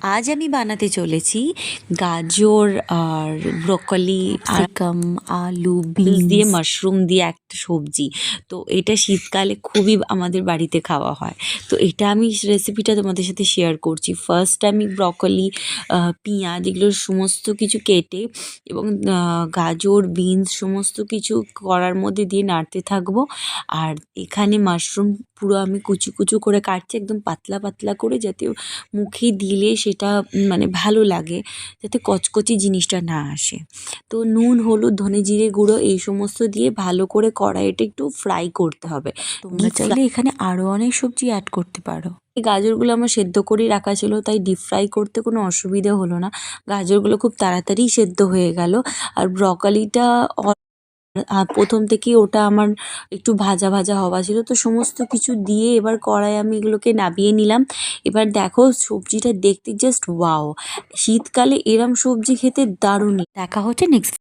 আজ আমি বানাতে চলেছি গাজর আর ব্রকলি ক্যাপসিকাম আলু বিনস দিয়ে মাশরুম দিয়ে একটা সবজি। তো এটা শীতকালে খুবই আমাদের বাড়িতে খাওয়া হয়। তো এটা আমি রেসিপিটা তোমাদের সাথে শেয়ার করছি। ফার্স্ট আমি ব্রকলি পেঁয়াজ এগুলো সমস্ত কিছু কেটে এবং গাজর বিনস সমস্ত কিছু কড়ার মধ্যে দিয়ে নাড়তে থাকবো। আর এখানে মাশরুম পুরো আমি কুচি কুচি করে কাটছি একদম পাতলা পাতলা করে, যাতে মুখে দিলে সেটা মানে ভালো লাগে, যাতে কচকচি জিনিসটা না আসে। তো নুন হলুদ ধনে জিরে গুঁড়ো এই সমস্ত দিয়ে ভালো করে কড়াইটা একটু ফ্রাই করতে হবে। তোমরা চাইলে এখানে আরও অনেক সবজি অ্যাড করতে পারো। এই গাজরগুলো আমার সেদ্ধ করেই রাখা ছিল, তাই ডিপ ফ্রাই করতে কোনো অসুবিধে হলো না। গাজরগুলো খুব তাড়াতাড়ি সেদ্ধ হয়ে গেল। আর ব্রকলিটা প্রথম থেকেই ওটা আমার একটু ভাজা ভাজা হওয়া ছিল। তো সমস্ত কিছু দিয়ে এবার কড়াই আমি এগুলোকে নাবিয়ে নিলাম। এবার দেখো সবজিটা দেখতে জাস্ট ওয়াও! শীতকালে এরম সবজি খেতে দারুণ। দেখা হচ্ছে নেক্সট